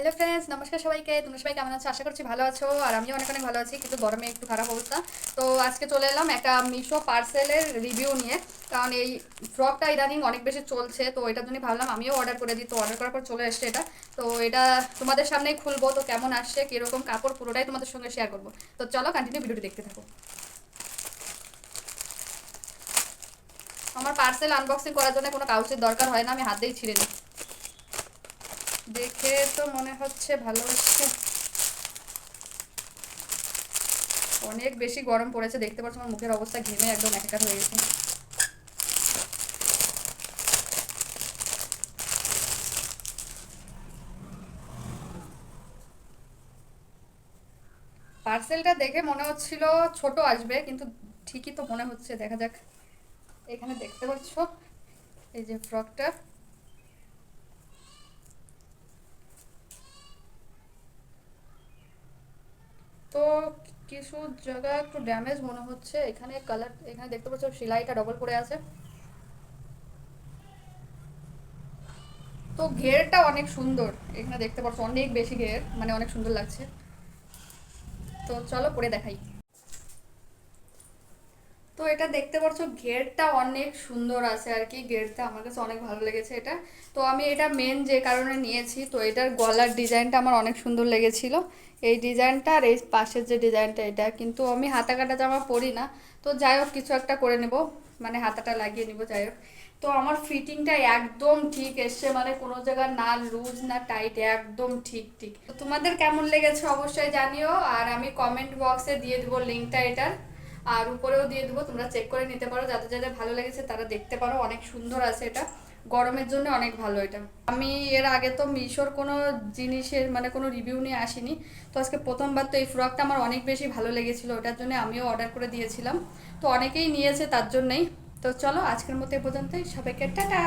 Hello friends, নমস্কার সবাইকে। তোমরা সবাই কেমন আছো? আশা করছি ভালো আছো। আর আমিও অনেক অনেক ভালো আছি, কিন্তু গরমে একটু খারাপ অবস্থা। তো আজকে চলে এলাম একটা মিশো পার্সেলের রিভিউ নিয়ে। কারণ এই ফ্রকটা ইদানিং অনেক বেশি চলছে, তো এটার জন্য ভাবলাম আমিও অর্ডার করে দিই। তো অর্ডার করার পর চলে এসছে এটা। তো এটা তোমাদের সামনেই খুলবো, তো কেমন আসছে, কীরকম কাপড়, পুরোটাই তোমাদের সঙ্গে শেয়ার করবো। তো চলো কন্টিনিউ ভিডিওটি দেখতে থাকো। আমার পার্সেল আনবক্সিং করার জন্য কোনো কাগজের দরকার হয় না, আমি হাত দিয়েই ছিঁড়ে নিই। দেখে তো মনে হচ্ছে ভালো হচ্ছে। অনেক বেশি গরম পড়েছে, দেখতে পাচ্ছ আমার মুখের অবস্থা ঘেমে একদম একাকার হয়ে গেছে। পার্সেলটা দেখে মনে হচ্ছিল ছোট আসবে, কিন্তু ঠিকই তো মনে হচ্ছে, দেখা যাক। এখানে দেখতে পাচ্ছ এই যে ফ্রকটা, তো কিছু জায়গা একটু ড্যামেজ মনে হচ্ছে। এখানে কালার, এখানে দেখতে পাচ্ছ সেলাইটা ডবল করে আছে। তো ঘেরটা অনেক সুন্দর, এখানে দেখতে পাচ্ছ অনেক বেশি ঘের, মানে অনেক সুন্দর লাগছে। তো চলো পরে দেখাই। তো এটা দেখতে পাচ্ছ ঘেরটা অনেক সুন্দর আছে আর কি, ঘেরটা আমার কাছে অনেক ভালো লেগেছে এটা। তো আমি এটা মেন যে কারণে নিয়েছি, তো এটার গলার ডিজাইনটা আমার অনেক সুন্দর লেগেছিল। এই ডিজাইনটা আর এই পাশের যে ডিজাইনটা, এটা কিন্তু আমি হাতা কাটা জামা পরি না। তো যাই হোক, কিছু একটা করে নেব, মানে হাতাটা লাগিয়ে নিব, যাই হোক। তো আমার ফিটিংটা একদম ঠিক এসছে, মানে কোনো জায়গা না লুজ না টাইট, একদম ঠিক ঠিক। তো তোমাদের কেমন লেগেছে অবশ্যই জানিও, আর আমি কমেন্ট বক্সে দিয়ে দেবো লিঙ্কটা এটার। আর উপরেও দিয়ে দেবো, তোমরা চেক করে নিতে পারো, যাদের যাদের ভালো লেগেছে তারা দেখতে পারো। অনেক সুন্দর আছে এটা, গরমের জন্য অনেক ভালো এটা। আমি এর আগে তো মিশোর কোনো জিনিসের মানে কোনো রিভিউ নিয়ে আসিনি, তো আজকে প্রথমবার। তো এই ফ্রকটা আমার অনেক বেশি ভালো লেগেছিলো, ওটার জন্য আমিও অর্ডার করে দিয়েছিলাম। তো অনেকেই নিয়েছে তার জন্যই। তো চলো আজকের মতো এ পর্যন্তই, সবাইকে টাটা।